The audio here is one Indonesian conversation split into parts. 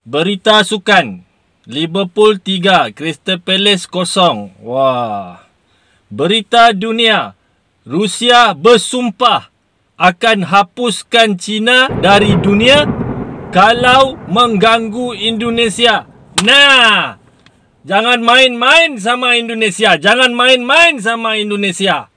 Berita sukan. Liverpool 3, Crystal Palace 0. Wah. Berita dunia. Rusia bersumpah akan hapuskan China dari dunia kalau mengganggu Indonesia. Nah, jangan main-main sama Indonesia. Jangan main-main sama Indonesia.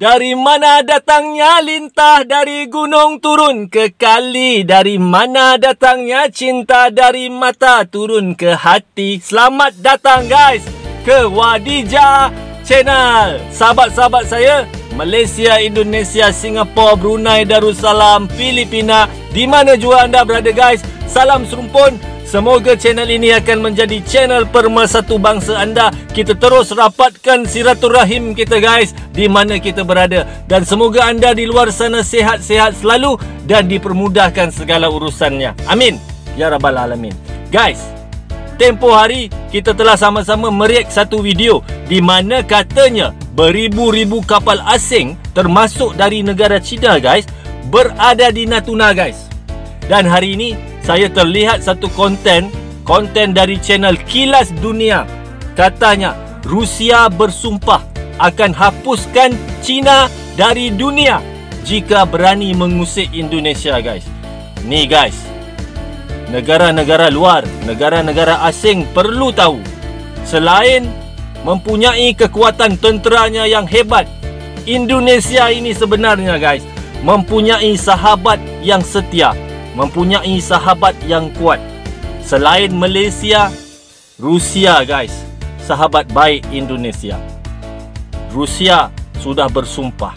Dari mana datangnya lintah, dari gunung turun ke kali. Dari mana datangnya cinta, dari mata turun ke hati. Selamat datang guys ke Wadijah Channel. Sahabat-sahabat saya, Malaysia, Indonesia, Singapura, Brunei, Darussalam, Filipina, di mana jua anda berada guys, salam serumpun. Semoga channel ini akan menjadi channel pemersatu bangsa anda. Kita terus rapatkan silaturahim kita guys, di mana kita berada. Dan semoga anda di luar sana sihat-sihat selalu dan dipermudahkan segala urusannya. Amin. Ya Rabbal Alamin. Guys, tempoh hari kita telah sama-sama mereact satu video di mana katanya beribu-ribu kapal asing termasuk dari negara China guys berada di Natuna guys. Dan hari ini saya terlihat satu konten dari channel Kilas Dunia. Katanya Rusia bersumpah akan hapuskan China dari dunia jika berani mengusik Indonesia guys. Ni guys, negara-negara luar, negara-negara asing perlu tahu, selain mempunyai kekuatan tenteranya yang hebat, Indonesia ini sebenarnya guys mempunyai sahabat yang setia, mempunyai sahabat yang kuat. Selain Malaysia, Rusia guys, sahabat baik Indonesia. Rusia sudah bersumpah.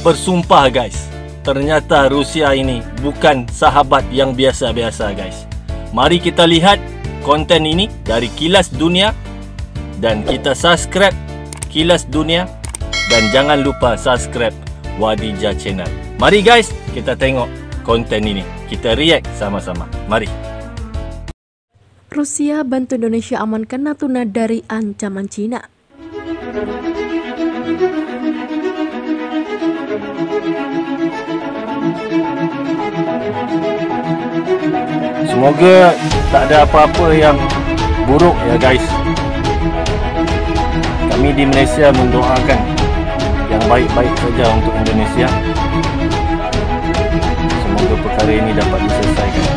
Bersumpah guys. Ternyata Rusia ini bukan sahabat yang biasa-biasa guys. Mari kita lihat konten ini dari Kilas Dunia. Dan kita subscribe Kilas Dunia. Dan jangan lupa subscribe Wadijah Channel. Mari guys, kita tengok konten ini. Kita react sama-sama. Mari. Rusia bantu Indonesia amankan Natuna dari ancaman Cina. Semoga tak ada apa-apa yang buruk ya guys. Kami di Malaysia mendoakan yang baik-baik saja untuk Indonesia. Semoga perkara ini dapat diselesaikan.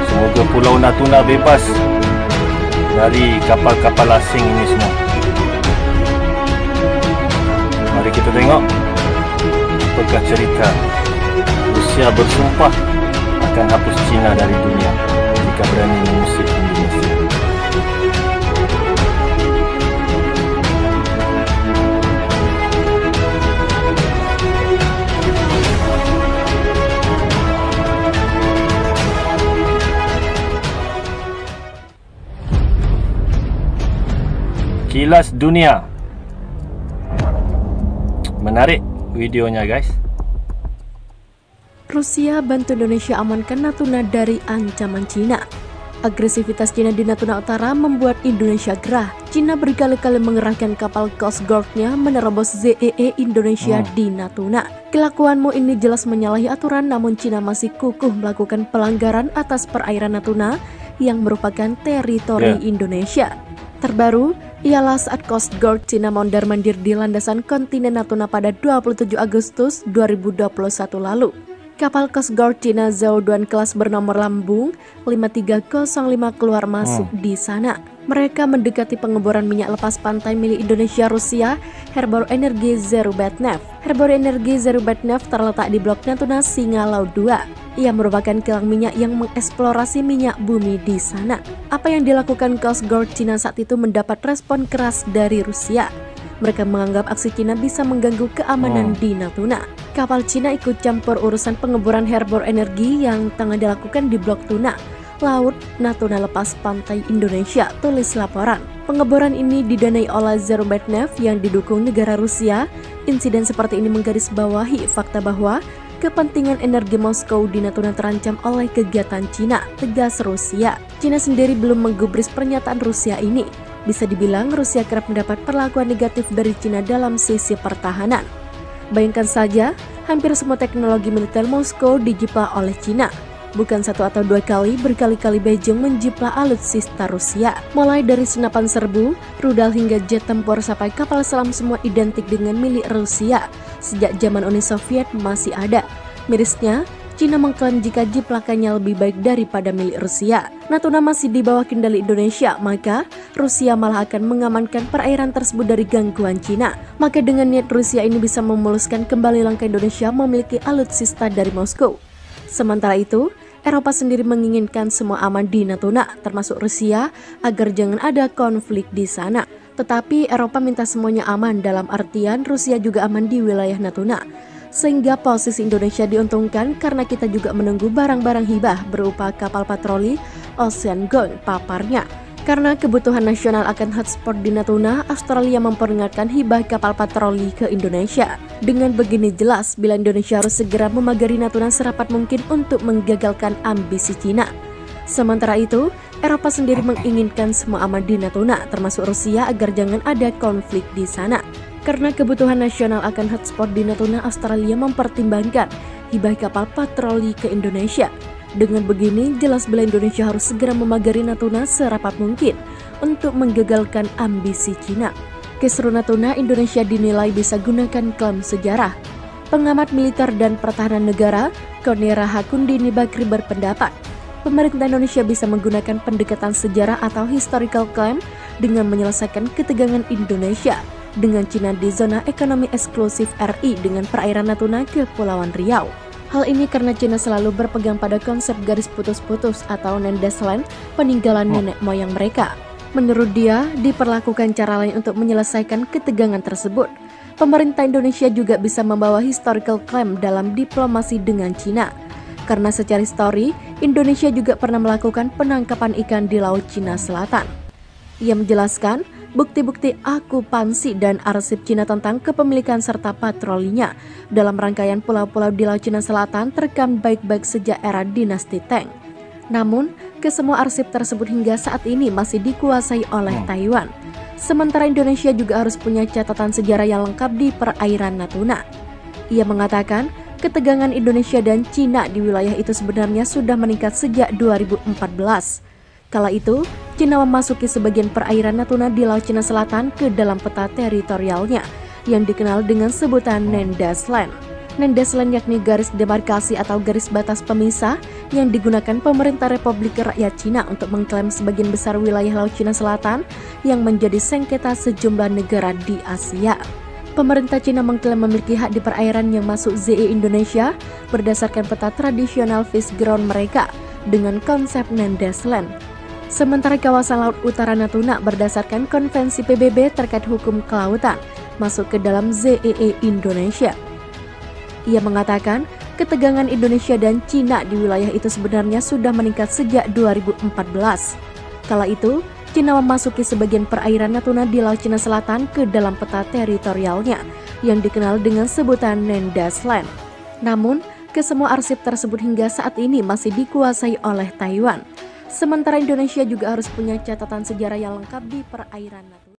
Semoga Pulau Natuna bebas dari kapal-kapal asing ini semua. Mari kita tengok apakah cerita Rusia bersumpah akan hapus China dari dunia jika berani mengusik Indonesia. Kilas Dunia. Menarik videonya guys. Rusia bantu Indonesia amankan Natuna dari ancaman Cina. Agresivitas Cina di Natuna Utara membuat Indonesia gerah. Cina berkali-kali mengerahkan kapal Coast Guard-nya menerobos ZEE Indonesia di Natuna. Kelakuanmu ini jelas menyalahi aturan, namun Cina masih kukuh melakukan pelanggaran atas perairan Natuna yang merupakan teritori Indonesia. Terbaru ialah saat Coast Guard Cina mondar-mandir di landasan kontinen Natuna pada 27 Agustus 2021 lalu. Kapal Coast Guard Cina Zhao Duan kelas bernomor lambung 5305 keluar masuk di sana. Mereka mendekati pengeboran minyak lepas pantai milik Indonesia Rusia, Herbor Energy Zerubetnev. Herbor Energy Zerubetnev terletak di Blok Natuna Singa Laut 2. Ia merupakan kilang minyak yang mengeksplorasi minyak bumi di sana. Apa yang dilakukan Coast Guard Cina saat itu mendapat respon keras dari Rusia. Mereka menganggap aksi Cina bisa mengganggu keamanan di Natuna. Kapal Cina ikut campur urusan pengeboran Herbor Energy yang tengah dilakukan di Blok Tuna, Laut Natuna lepas pantai Indonesia, tulis laporan. Pengeboran ini didanai oleh Zerubetnev yang didukung negara Rusia. Insiden seperti ini menggarisbawahi fakta bahwa kepentingan energi Moskow di Natuna terancam oleh kegiatan Cina, tegas Rusia. Cina sendiri belum menggubris pernyataan Rusia ini. Bisa dibilang Rusia kerap mendapat perlakuan negatif dari Cina dalam sisi pertahanan. Bayangkan saja, hampir semua teknologi militer Moskow dijiplak oleh Cina. Bukan satu atau dua kali, berkali-kali Beijing menjiplak alutsista Rusia. Mulai dari senapan serbu, rudal hingga jet tempur sampai kapal selam semua identik dengan milik Rusia. Sejak zaman Uni Soviet masih ada. Mirisnya, Cina mengklaim jika jiplakannya lebih baik daripada milik Rusia. Natuna masih di bawah kendali Indonesia, maka Rusia malah akan mengamankan perairan tersebut dari gangguan Cina. Maka dengan niat Rusia ini bisa memuluskan kembali langkah Indonesia memiliki alutsista dari Moskow. Sementara itu, Eropa sendiri menginginkan semua aman di Natuna, termasuk Rusia, agar jangan ada konflik di sana. Tetapi Eropa minta semuanya aman dalam artian Rusia juga aman di wilayah Natuna. Sehingga posisi Indonesia diuntungkan karena kita juga menunggu barang-barang hibah berupa kapal patroli Ocean Gong paparnya. Karena kebutuhan nasional akan hotspot di Natuna, Australia memperingatkan hibah kapal patroli ke Indonesia. Dengan begini jelas, bila Indonesia harus segera memagari Natuna serapat mungkin untuk menggagalkan ambisi Cina. Sementara itu, Eropa sendiri menginginkan semua aman di Natuna, termasuk Rusia, agar jangan ada konflik di sana. Karena kebutuhan nasional akan hotspot di Natuna, Australia mempertimbangkan hibah kapal patroli ke Indonesia. Dengan begini, jelas bila Indonesia harus segera memagari Natuna serapat mungkin untuk menggagalkan ambisi Cina. Kisru Natuna, Indonesia dinilai bisa gunakan klaim sejarah. Pengamat militer dan pertahanan negara, Konera Hakundini Bakri berpendapat, pemerintah Indonesia bisa menggunakan pendekatan sejarah atau historical claim dengan menyelesaikan ketegangan Indonesia dengan Cina di zona ekonomi eksklusif RI dengan perairan Natuna ke Kepulauan Riau. Hal ini karena Cina selalu berpegang pada konsep garis putus-putus atau Nendesland, peninggalan nenek moyang mereka. Menurut dia, diperlakukan cara lain untuk menyelesaikan ketegangan tersebut. Pemerintah Indonesia juga bisa membawa historical claim dalam diplomasi dengan Cina. Karena secara histori, Indonesia juga pernah melakukan penangkapan ikan di Laut Cina Selatan. Ia menjelaskan, bukti-bukti akupansi dan arsip Cina tentang kepemilikan serta patrolinya dalam rangkaian pulau-pulau di Laut Cina Selatan terekam baik-baik sejak era dinasti Tang. Namun, kesemua arsip tersebut hingga saat ini masih dikuasai oleh Taiwan. Sementara Indonesia juga harus punya catatan sejarah yang lengkap di perairan Natuna. Ia mengatakan, ketegangan Indonesia dan Cina di wilayah itu sebenarnya sudah meningkat sejak 2014. Kala itu, Cina memasuki sebagian perairan Natuna di Laut Cina Selatan ke dalam peta teritorialnya yang dikenal dengan sebutan Nendesland. Nendesland yakni garis demarkasi atau garis batas pemisah yang digunakan pemerintah Republik Rakyat Cina untuk mengklaim sebagian besar wilayah Laut Cina Selatan yang menjadi sengketa sejumlah negara di Asia. Pemerintah Cina mengklaim memiliki hak di perairan yang masuk ZEE Indonesia berdasarkan peta tradisional fish ground mereka dengan konsep Nendesland. Sementara kawasan Laut Utara Natuna berdasarkan konvensi PBB terkait hukum kelautan masuk ke dalam ZEE Indonesia. Ia mengatakan ketegangan Indonesia dan Cina di wilayah itu sebenarnya sudah meningkat sejak 2014. Kala itu, Cina memasuki sebagian perairan Natuna di Laut Cina Selatan ke dalam peta teritorialnya yang dikenal dengan sebutan Nendesland. Namun, kesemua arsip tersebut hingga saat ini masih dikuasai oleh Taiwan. Sementara Indonesia juga harus punya catatan sejarah yang lengkap di perairan Natuna.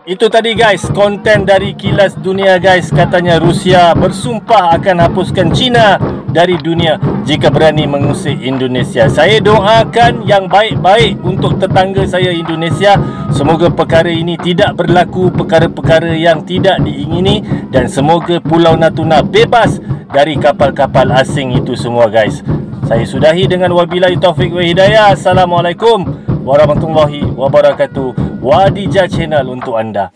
Itu tadi guys, konten dari Kilas Dunia guys. Katanya Rusia bersumpah akan hapuskan Cina dari dunia jika berani mengusik Indonesia. Saya doakan yang baik-baik untuk tetangga saya Indonesia. Semoga perkara ini tidak berlaku, perkara-perkara yang tidak diingini, dan semoga Pulau Natuna bebas dari kapal-kapal asing itu semua guys. Saya sudahi dengan wabillahi taufik wa hidayah. Assalamualaikum warahmatullahi wabarakatuh. Wadijah Channel untuk anda.